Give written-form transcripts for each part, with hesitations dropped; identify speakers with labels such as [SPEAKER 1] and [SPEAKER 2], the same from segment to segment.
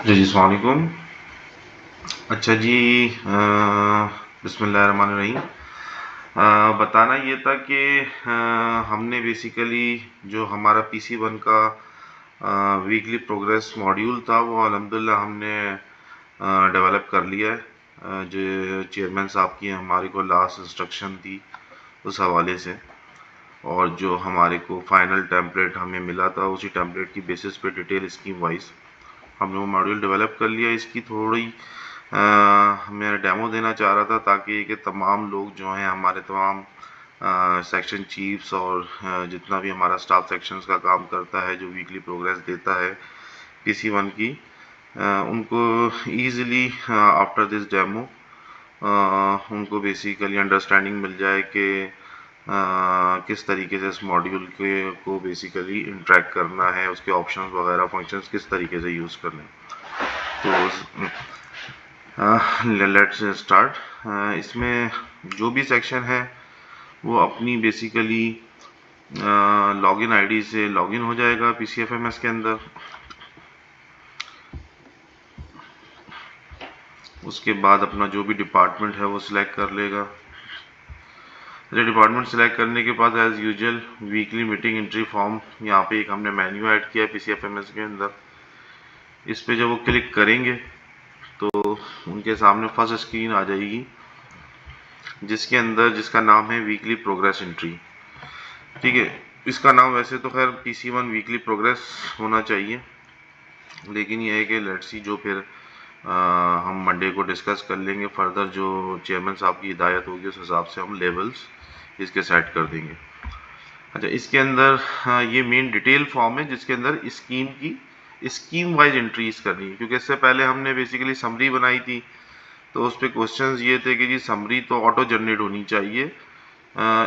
[SPEAKER 1] जी, अस्सलाम वालेकुम। अच्छा जी, बिस्मिल्लाहिर्रहमानिर्रहीम। बताना ये था कि हमने बेसिकली जो हमारा पीसी वन का वीकली प्रोग्रेस मॉड्यूल था वो अल्हम्दुलिल्लाह हमने डेवलप कर लिया है। जो चेयरमैन साहब की हमारे को लास्ट इंस्ट्रक्शन थी उस हवाले से, और जो हमारे को फाइनल टेम्पलेट हमें मिला था उसी टेम्पलेट की बेसिस पे डिटेल स्कीम वाइज हमने वो मॉड्यूल डेवलप कर लिया। इसकी थोड़ी मैं डेमो देना चाह रहा था ताकि कि तमाम लोग जो हैं, हमारे तमाम सेक्शन चीफ्स और जितना भी हमारा स्टाफ सेक्शंस का काम करता है, जो वीकली प्रोग्रेस देता है पीसी वन की, उनको ईज़िली आफ्टर दिस डेमो उनको बेसिकली अंडरस्टैंडिंग मिल जाए कि किस तरीके से इस मॉड्यूल के को बेसिकली इंटरेक्ट करना है, उसके ऑप्शंस वगैरह फंक्शंस किस तरीके से यूज़ करने। तो लेट्स स्टार्ट। इसमें जो भी सेक्शन है वो अपनी बेसिकली लॉगिन आईडी से लॉगिन हो जाएगा पीसीएफएमएस के अंदर। उसके बाद अपना जो भी डिपार्टमेंट है वो सिलेक्ट कर लेगा। डिपार्टमेंट सिलेक्ट करने के बाद as usual weekly meeting entry form, यहाँ पे एक हमने मेन्यू ऐड किया है पीसीएफएमएस के अंदर। इस पे जब वो क्लिक करेंगे तो उनके सामने फर्स्ट स्क्रीन आ जाएगी जिसके अंदर जिसका नाम है वीकली प्रोग्रेस एंट्री। ठीक है, इसका नाम वैसे तो खैर पीसी वन वीकली प्रोग्रेस होना चाहिए, लेकिन यह है कि लेट्स सी जो फिर हम मंडे को डिस्कस कर लेंगे फर्दर, जो चेयरमैन साहब की हिदायत होगी उस हिसाब से हम लेवल्स इसके सेट कर देंगे। अच्छा, इसके अंदर ये मेन डिटेल फॉर्म है जिसके अंदर स्कीम की स्कीम वाइज एंट्रीज करनी है, क्योंकि इससे पहले हमने बेसिकली समरी बनाई थी तो उस पर क्वेश्चंस ये थे कि जी समरी तो ऑटो जनरेट होनी चाहिए,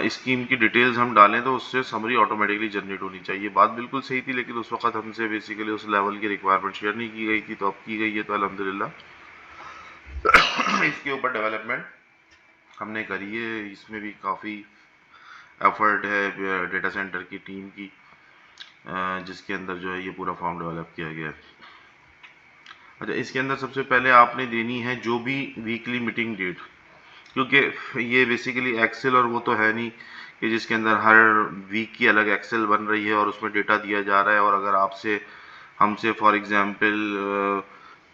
[SPEAKER 1] स्कीम की डिटेल्स हम डालें तो उससे समरी ऑटोमेटिकली जनरेट होनी चाहिए। बात बिल्कुल सही थी, लेकिन उस वक्त हमसे बेसिकली उस लेवल की रिक्वायरमेंट शेयर नहीं की गई थी, तो अब की गई है, तो अल्हम्दुलिल्लाह इसके ऊपर डेवलपमेंट हमने करी है। इसमें भी काफ़ी एफर्ट है डेटा सेंटर की टीम की, जिसके अंदर जो है ये पूरा फॉर्म डेवलप किया गया है। अच्छा, इसके अंदर सबसे पहले आपने देनी है जो भी वीकली मीटिंग डेट, क्योंकि ये बेसिकली एक्सेल और वो तो है नहीं कि जिसके अंदर हर वीक की अलग एक्सेल बन रही है और उसमें डेटा दिया जा रहा है, और अगर आपसे हमसे फॉर एग्जांपल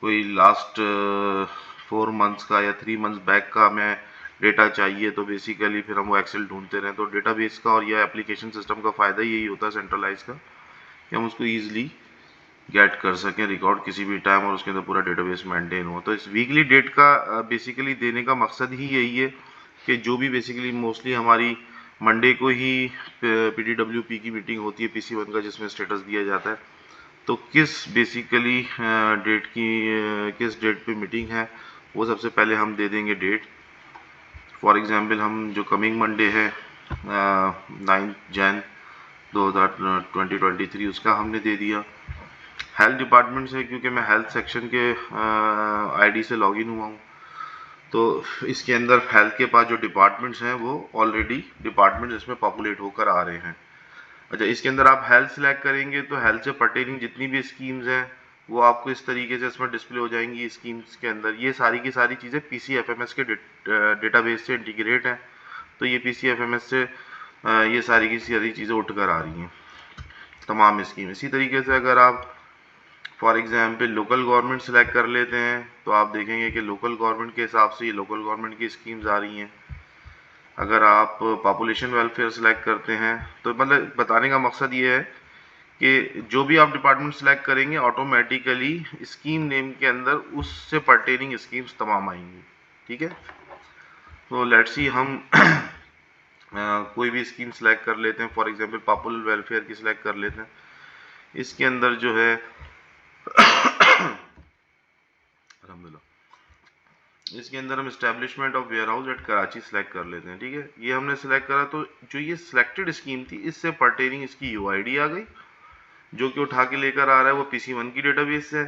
[SPEAKER 1] कोई लास्ट 4 मंथ्स का या 3 मंथ्स बैक का हमें डेटा चाहिए तो बेसिकली फिर हम वो एक्सेल ढूंढते रहें। तो डेटाबेस का और यह एप्लीकेशन सिस्टम का फ़ायदा यही होता है सेंट्रलाइज का, कि हम उसको ईजिली गेट कर सकें रिकॉर्ड किसी भी टाइम, और उसके अंदर पूरा डेटाबेस मेंटेन हो। तो इस वीकली डेट का बेसिकली देने का मकसद ही यही है कि जो भी बेसिकली मोस्टली हमारी मंडे को ही पीडीडब्ल्यूपी की मीटिंग होती है पीसी वन का, जिसमें स्टेटस दिया जाता है तो किस बेसिकली डेट की किस डेट पे मीटिंग है वो सबसे पहले हम दे देंगे डेट। फॉर एग्जांपल हम जो कमिंग मंडे है 9 जैन 2023 उसका हमने दे दिया। हेल्थ डिपार्टमेंट से, क्योंकि मैं हेल्थ सेक्शन के आईडी से लॉगिन हुआ हूँ, तो इसके अंदर हेल्थ के पास जो डिपार्टमेंट्स हैं वो ऑलरेडी डिपार्टमेंट्स इसमें पॉपुलेट होकर आ रहे हैं। अच्छा, इसके अंदर आप हेल्थ सेलेक्ट करेंगे तो हेल्थ से पर्टेनिंग जितनी भी स्कीम्स हैं वो आपको इस तरीके से इसमें डिस्प्ले हो जाएंगी। स्कीम्स के अंदर ये सारी की सारी चीज़ें पीसीएफएमएस के डेटाबेस से इंटीग्रेट हैं, तो ये पीसीएफएमएस से ये सारी की सारी चीज़ें उठकर आ रही हैं तमाम स्कीम। इसी तरीके से अगर आप for example local government select कर लेते हैं तो आप देखेंगे कि लोकल गवर्नमेंट के हिसाब से ये लोकल गवर्नमेंट की स्कीम्स आ रही हैं। अगर आप पॉपुलेशन वेलफेयर सेलेक्ट करते हैं तो मतलब बताने का मकसद ये है कि जो भी आप डिपार्टमेंट सेलेक्ट करेंगे ऑटोमेटिकली स्कीम नेम के अंदर उससे पर्टेनिंग स्कीम्स तमाम आएंगी। ठीक है, तो लेट्स सी हम कोई भी स्कीम सेलेक्ट कर लेते हैं, फॉर एग्जांपल पॉपुलर वेलफेयर की सिलेक्ट कर लेते हैं। इसके अंदर जो है अल्हम्दुलिल्लाह इसके अंदर हम establishment of warehouse at Karachi select कर लेते हैं। ठीक है, ये हमने सेलेक्ट करा तो जो ये सिलेक्टेड स्कीम थी इससे पर्टेनिंग इसकी यूआईडी आ गई, जो कि उठा के लेकर आ रहा है वो पीसी वन की डेटाबेस है।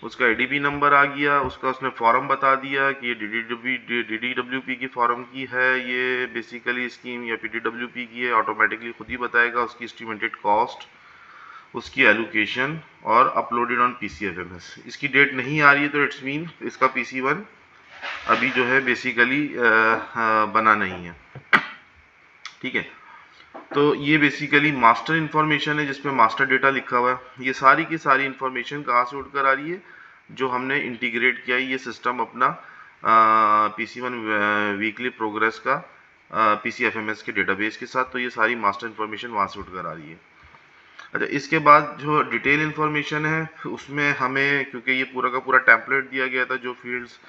[SPEAKER 1] उसका एडीपी नंबर आ गया, उसका उसने फॉर्म बता दिया कि ये डीडीडब्ल्यूपी की फॉर्म की है, ये बेसिकली स्कीम या पीडीडब्ल्यूपी की है, ऑटोमेटिकली खुद ही बताएगा उसकी एस्टिमेटेड कॉस्ट उसकी एलोकेशन और अपलोडेड ऑन PCFMS। इसकी डेट नहीं आ रही है तो इट्स मीन इसका PC1 अभी जो है बेसिकली बना नहीं है, ठीक है। तो ये बेसिकली मास्टर इन्फॉर्मेशन है जिसमें मास्टर डेटा लिखा हुआ है। ये सारी की सारी इन्फॉर्मेशन कहाँ से उठकर आ रही है, जो हमने इंटीग्रेट किया है ये सिस्टम अपना PC1 वीकली प्रोग्रेस का PCFMS के डेटाबेस के साथ। तो ये सारी मास्टर इन्फॉर्मेशन वहाँ से उठकर आ रही है। अच्छा, इसके बाद जो डिटेल इन्फॉर्मेशन है उसमें हमें, क्योंकि ये पूरा का पूरा टेम्पलेट दिया गया था, जो फील्ड्स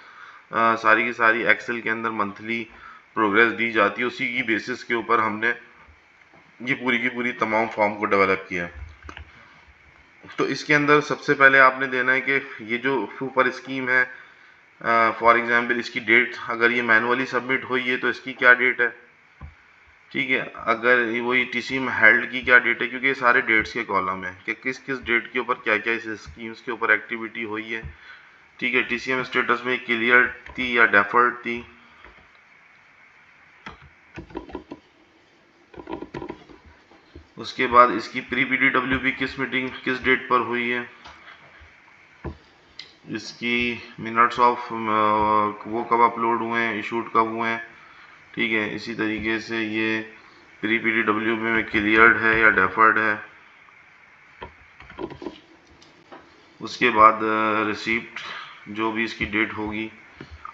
[SPEAKER 1] सारी की सारी एक्सेल के अंदर मंथली प्रोग्रेस दी जाती है, उसी की बेसिस के ऊपर हमने ये पूरी की पूरी तमाम फॉर्म को डेवलप किया है। तो इसके अंदर सबसे पहले आपने देना है कि ये जो ऊपर स्कीम है, फॉर एग्जांपल इसकी डेट, अगर ये मैनुअली सबमिट हुई है तो इसकी क्या डेट है, ठीक है। अगर वही TCM हेल्ड की क्या डेट है, क्योंकि ये सारे डेट्स के कॉलम है कि किस किस डेट के ऊपर क्या क्या इस स्कीम्स के ऊपर एक्टिविटी हुई है, ठीक है। TCM स्टेटस में क्लियर थी या डेफर्ड थी, उसके बाद इसकी प्री PDWP किस मीटिंग किस डेट पर हुई है, इसकी मिनट्स ऑफ वो कब अपलोड हुए हैं, इशूड कब हुए हैं, ठीक है। इसी तरीके से ये प्री PDWP में क्लियर्ड है या डेफर्ड है। उसके बाद रिसीप्ट जो भी इसकी डेट होगी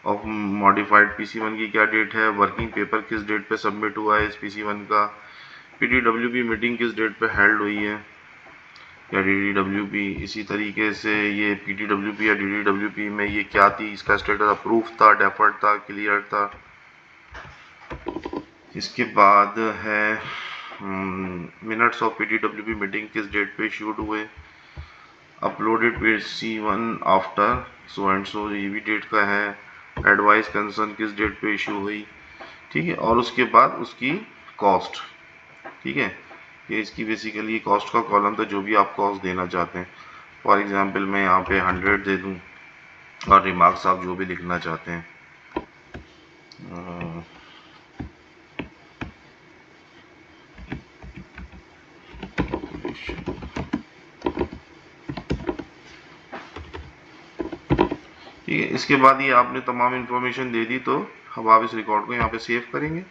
[SPEAKER 1] ऑफ मॉडिफाइड PC1 की क्या डेट है, वर्किंग पेपर किस डेट पे सबमिट हुआ है इस PC1 का, PDWP मीटिंग किस डेट पे हेल्ड हुई है या DDWP। इसी तरीके से ये PDWP या DDWP में ये क्या थी, इसका स्टेटस अप्रूव था, डेफर्ड था, क्लियर था। इसके बाद है मिनट्स ऑफ PDWP मीटिंग किस डेट पे इशूड हुए, uploaded PC1 after so and so, ये भी डेट का है, एडवाइस कंसर्न किस डेट पे इशू हुई, ठीक है। और उसके बाद उसकी कॉस्ट, ठीक है। ये इसकी बेसिकली कॉस्ट का कॉलम था, जो भी आप कॉस्ट देना चाहते हैं। फॉर एग्जांपल मैं यहाँ पे 100 दे दूँ और रिमार्क्स आप जो भी लिखना चाहते हैं, ठीक है। इसके बाद ये आपने तमाम इन्फॉर्मेशन दे दी, तो अब आप इस रिकॉर्ड को यहाँ पे सेव करेंगे।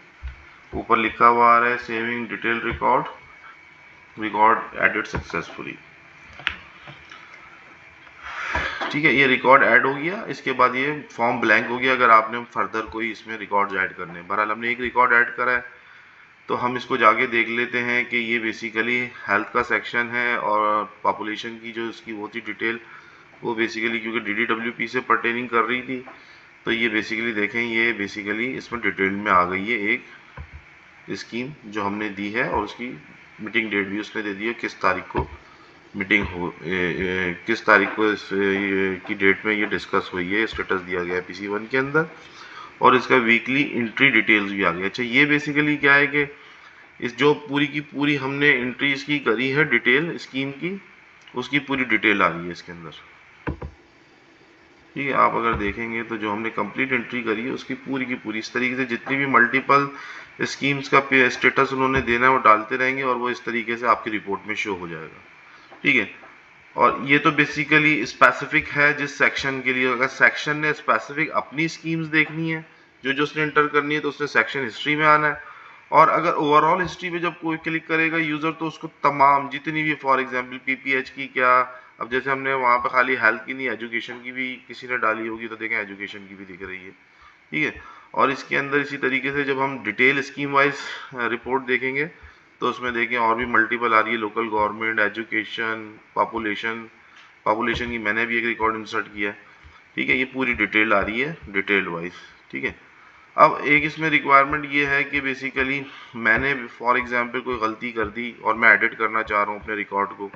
[SPEAKER 1] ऊपर लिखा हुआ आ रहा है saving detail record, record added successfully, ठीक है। ये रिकॉर्ड ऐड हो गया। इसके बाद ये फॉर्म ब्लैंक हो गया अगर आपने फर्दर कोई इसमें रिकॉर्ड्स ऐड करने। बहरहाल हमने एक रिकॉर्ड ऐड करा है, तो हम इसको जाके देख लेते हैं कि ये बेसिकली हेल्थ का सेक्शन है और पॉपुलेशन की जो इसकी वो थी डिटेल, वो बेसिकली क्योंकि DDWP से पर्टेनिंग कर रही थी, तो ये बेसिकली देखें ये बेसिकली इसमें डिटेल में आ गई है एक स्कीम जो हमने दी है, और उसकी मीटिंग डेट भी उसने दे दी है, किस तारीख को मीटिंग हो किस तारीख को की डेट में ये डिस्कस हुई है, स्टेटस दिया गया है PC1 के अंदर, और इसका वीकली एंट्री डिटेल्स भी आ गई। अच्छा, ये बेसिकली क्या है कि इस जो पूरी की पूरी हमने एंट्रीज की करी है डिटेल स्कीम की, उसकी पूरी डिटेल आ रही है इसके अंदर, ठीक है। आप अगर देखेंगे तो जो हमने कंप्लीट एंट्री करी है उसकी की पूरी इस तरीके से जितनी भी मल्टीपल स्कीम्स का स्टेटस उन्होंने देना है वो डालते रहेंगे, और वो इस तरीके से आपकी रिपोर्ट में शो हो जाएगा, ठीक है। और ये तो बेसिकली स्पेसिफिक है जिस सेक्शन के लिए। अगर सेक्शन ने स्पेसिफिक अपनी स्कीम्स देखनी है जो जो उसने एंटर करनी है, तो उसने सेक्शन हिस्ट्री में आना है। और अगर ओवरऑल हिस्ट्री पे जब कोई क्लिक करेगा यूज़र, तो उसको तमाम जितनी भी फॉर एग्जांपल PPH की क्या, अब जैसे हमने वहाँ पे खाली हेल्थ की नहीं, एजुकेशन की भी किसी ने डाली होगी, तो देखें एजुकेशन की भी दिख रही है, ठीक है। और इसके अंदर इसी तरीके से जब हम डिटेल स्कीम वाइज रिपोर्ट देखेंगे, तो उसमें देखें और भी मल्टीपल आ रही है, local government, education, population. Population की मैंने भी एक रिकॉर्ड इंसर्ट किया है, ठीक है। ये पूरी डिटेल आ रही है डिटेल वाइज, ठीक है। अब एक इसमें रिक्वायरमेंट ये है कि बेसिकली मैंने फॉर एग्जांपल कोई गलती कर दी और मैं एडिट करना चाह रहा हूँ अपने रिकॉर्ड को,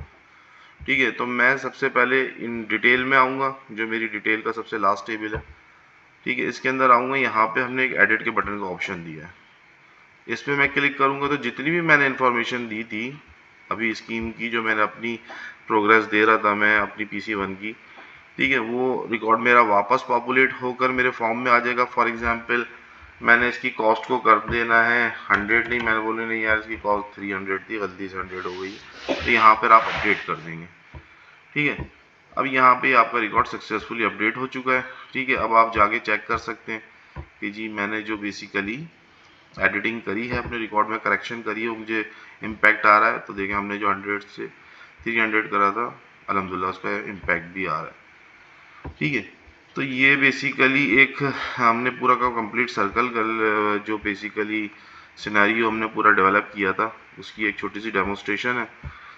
[SPEAKER 1] ठीक है। तो मैं सबसे पहले इन डिटेल में आऊँगा, जो मेरी डिटेल का सबसे लास्ट टेबल है, ठीक है। इसके अंदर आऊँगा, यहाँ पे हमने एक एडिट के बटन का ऑप्शन दिया है, इस पर मैं क्लिक करूँगा तो जितनी भी मैंने इन्फॉर्मेशन दी थी अभी स्कीम की, जो मैंने अपनी प्रोग्रेस दे रहा था मैं अपनी PC1 की, ठीक है, वो रिकॉर्ड मेरा वापस पॉपुलेट होकर मेरे फॉर्म में आ जाएगा। फॉर एग्जांपल मैंने इसकी कॉस्ट को कर देना है 100, नहीं मैंने बोले नहीं यार इसकी कॉस्ट 300 थी, गलती से 100 हो गई, तो यहाँ पर आप अपडेट कर देंगे। ठीक है, अब यहाँ पे आपका रिकॉर्ड सक्सेसफुली अपडेट हो चुका है। ठीक है, अब आप जाके चेक कर सकते हैं कि जी मैंने जो बेसिकली एडिटिंग करी है अपने रिकॉर्ड में, करेक्शन करी है, वो मुझे इम्पैक्ट आ रहा है। तो देखें हमने जो 100 से 300 करा था, अल्हम्दुलिल्लाह उसका इम्पैक्ट भी आ रहा है। ठीक है, तो ये बेसिकली एक हमने पूरा का कंप्लीट सर्कल कर जो बेसिकली सिनेरियो हमने पूरा डेवलप किया था उसकी एक छोटी सी डेमोस्ट्रेशन है।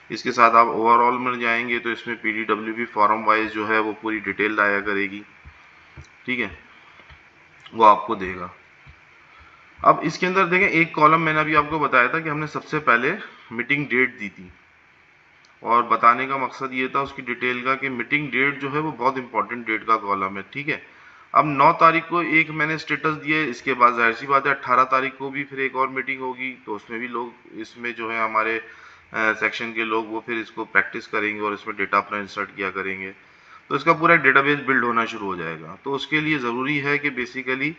[SPEAKER 1] इसके साथ आप ओवरऑल में जाएंगे तो इसमें PDWP फॉर्म वाइज जो है वो पूरी डिटेल आया करेगी। ठीक है, वो आपको देगा। अब इसके अंदर देखें एक कॉलम मैंने अभी आपको बताया था कि हमने सबसे पहले मीटिंग डेट दी थी, और बताने का मकसद ये था उसकी डिटेल का कि मीटिंग डेट जो है वो बहुत इंपॉर्टेंट डेट का कॉलम है। ठीक है, अब 9 तारीख को एक मैंने स्टेटस दिया है, इसके बाद जाहिर सी बात है 18 तारीख को भी फिर एक और मीटिंग होगी, तो उसमें भी लोग इसमें जो है हमारे सेक्शन के लोग वो फिर इसको प्रैक्टिस करेंगे और इसमें डेटा अपना इंसर्ट किया करेंगे, तो इसका पूरा एक डेटाबेस बिल्ड होना शुरू हो जाएगा। तो उसके लिए ज़रूरी है कि बेसिकली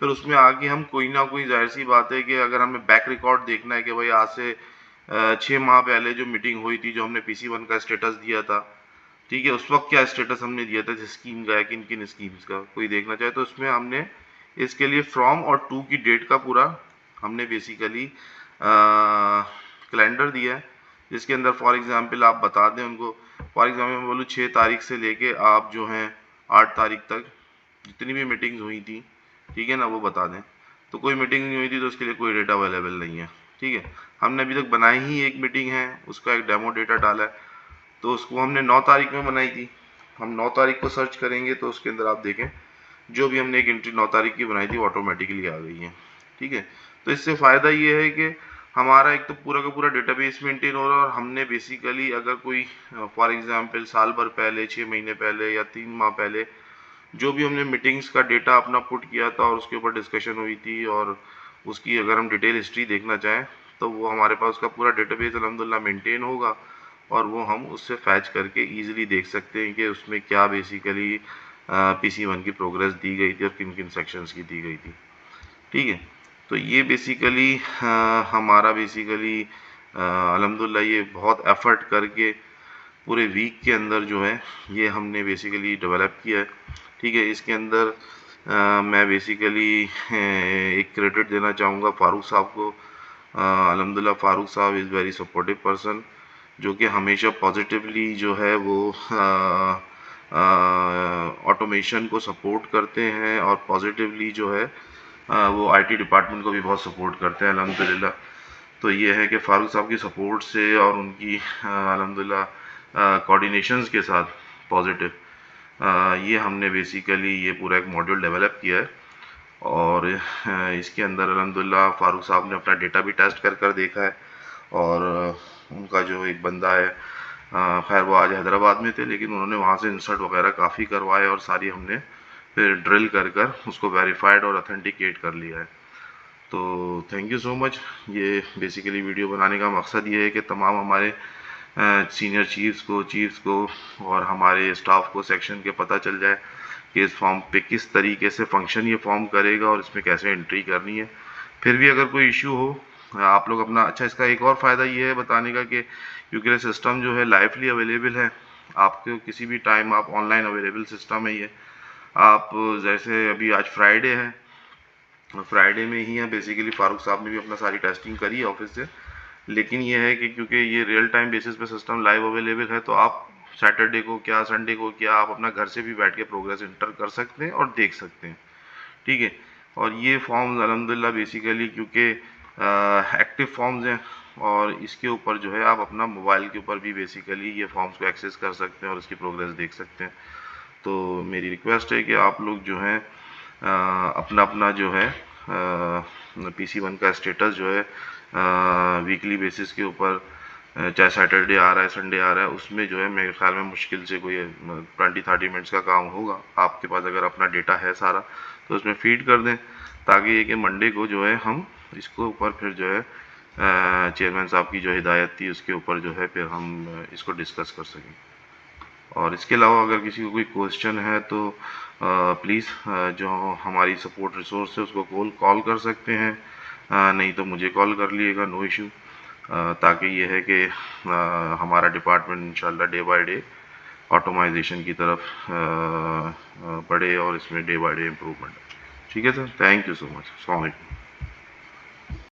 [SPEAKER 1] फिर उसमें आगे हम कोई ना कोई, जाहिर सी बात है कि अगर हमें बैक रिकॉर्ड देखना है कि भाई आज से 6 माह पहले जो मीटिंग हुई थी, जो हमने PC1 का स्टेटस दिया था, ठीक है, उस वक्त क्या स्टेटस हमने दिया था जिस स्कीम का है, किन किन स्कीम्स का कोई देखना चाहे तो उसमें हमने इसके लिए फ्रॉम और टू की डेट का पूरा हमने बेसिकली कैलेंडर दिया है, जिसके अंदर फॉर एग्जांपल आप बता दें उनको, फॉर एग्जांपल मैं बोलूँ 6 तारीख से लेके आप जो हैं 8 तारीख तक जितनी भी मीटिंग्स हुई थी, ठीक है ना, वो बता दें। तो कोई मीटिंग नहीं हुई थी तो उसके लिए कोई डेटा अवेलेबल नहीं है। ठीक है, हमने अभी तक बनाई ही एक मीटिंग है, उसका एक डेमो डेटा डाला है, तो उसको हमने 9 तारीख में बनाई थी। हम 9 तारीख को सर्च करेंगे तो उसके अंदर आप देखें जो भी हमने एक एंट्री 9 तारीख की बनाई थी वो ऑटोमेटिकली आ गई है। ठीक है, तो इससे फ़ायदा ये है कि हमारा एक तो पूरा का पूरा डेटाबेस मेंटेन हो रहा है, और हमने बेसिकली अगर कोई फॉर एग्जांपल साल भर पहले, 6 महीने पहले या 3 माह पहले जो भी हमने मीटिंग्स का डेटा अपना पुट किया था और उसके ऊपर डिस्कशन हुई थी, और उसकी अगर हम डिटेल हिस्ट्री देखना चाहें तो वो हमारे पास उसका पूरा डेटाबेस अल्हम्दुलिल्लाह मेंटेन होगा, और वो हम उससे फैच करके इजीली देख सकते हैं कि उसमें क्या बेसिकली PC1 की प्रोग्रेस दी गई थी और किन किन सेक्शंस की दी गई थी। ठीक है, तो ये बेसिकली हमारा बेसिकली अल्हम्दुलिल्लाह ये बहुत एफर्ट करके पूरे वीक के अंदर जो है ये हमने बेसिकली डेवलप किया है। ठीक है, इसके अंदर मैं बेसिकली एक क्रेडिट देना चाहूँगा फ़ारूक साहब को। अल्हम्दुलिल्लाह फ़ारूक साहब इज़ वेरी सपोर्टिव पर्सन, जो कि हमेशा पॉजिटिवली जो है वो ऑटोमेशन को सपोर्ट करते हैं, और पॉजिटिवली जो है वो IT डिपार्टमेंट को भी बहुत सपोर्ट करते हैं अल्हम्दुलिल्लाह। तो ये है कि फ़ारूक साहब की सपोर्ट से और उनकी अल्हम्दुलिल्लाह कोऑर्डिनेशंस के साथ पॉजिटिव ये हमने बेसिकली ये पूरा एक मॉड्यूल डेवलप किया है, और इसके अंदर अल्हम्दुलिल्लाह फ़ारूक साहब ने अपना डेटा भी टेस्ट कर कर देखा है, और उनका जो एक बंदा है, खैर वो आज हैदराबाद में थे लेकिन उन्होंने वहाँ से इंसर्ट वगैरह काफ़ी करवाए, और सारी हमने फिर ड्रिल कर कर उसको वेरीफाइड और ऑथेंटिकेट कर लिया है। तो थैंक यू सो मच। ये बेसिकली वीडियो बनाने का मकसद ये है कि तमाम हमारे सीनियर चीफ्स को और हमारे स्टाफ को सेक्शन के पता चल जाए कि इस फॉर्म पे किस तरीके से फंक्शन ये फॉर्म करेगा और इसमें कैसे एंट्री करनी है। फिर भी अगर कोई इशू हो आप लोग अपना, अच्छा इसका एक और फ़ायदा ये है बताने का कि क्योंकि ये सिस्टम जो है लाइवली अवेलेबल है, आपको किसी भी टाइम आप ऑनलाइन अवेलेबल सिस्टम है ये। आप जैसे अभी आज फ्राइडे है, फ्राइडे में ही है बेसिकली फ़ारूक साहब ने भी अपना सारी टेस्टिंग करी है ऑफिस से, लेकिन ये है कि क्योंकि ये रियल टाइम बेसिस पे सिस्टम लाइव अवेलेबल है, तो आप सैटरडे को क्या संडे को क्या आप अपना घर से भी बैठ के प्रोग्रेस इंटर कर सकते हैं और देख सकते हैं। ठीक है, और ये फॉर्म्स अल्हम्दुलिल्लाह बेसिकली क्योंकि एक्टिव फॉर्म्स हैं, और इसके ऊपर जो है आप अपना मोबाइल के ऊपर भी बेसिकली ये फॉर्म्स को एक्सेस कर सकते हैं और इसकी प्रोग्रेस देख सकते हैं। तो मेरी रिक्वेस्ट है कि आप लोग जो है अपना अपना जो है PC1 का स्टेटस जो है वीकली बेसिस के ऊपर, चाहे सैटरडे आ रहा है संडे आ रहा है, उसमें जो है मेरे ख्याल में मुश्किल से कोई 20-30 मिनट्स का काम होगा। आपके पास अगर अपना डेटा है सारा तो उसमें फीड कर दें, ताकि ये कि मंडे को जो है हम इसको ऊपर फिर जो है चेयरमैन साहब की जो हिदायत थी उसके ऊपर जो है फिर हम इसको डिस्कस कर सकें। और इसके अलावा अगर किसी को कोई क्वेश्चन है तो प्लीज़ जो हमारी सपोर्ट रिसोर्स है उसको कॉल कर सकते हैं, नहीं तो मुझे कॉल कर लिएगा, नो इशू। ताकि ये है कि हमारा डिपार्टमेंट इंशाल्लाह डे बाय डे ऑटोमाइजेशन की तरफ बढ़े और इसमें डे बाय डे इम्प्रूवमेंट। ठीक है sir, thank you so much, अस्सलाम वालेकुम।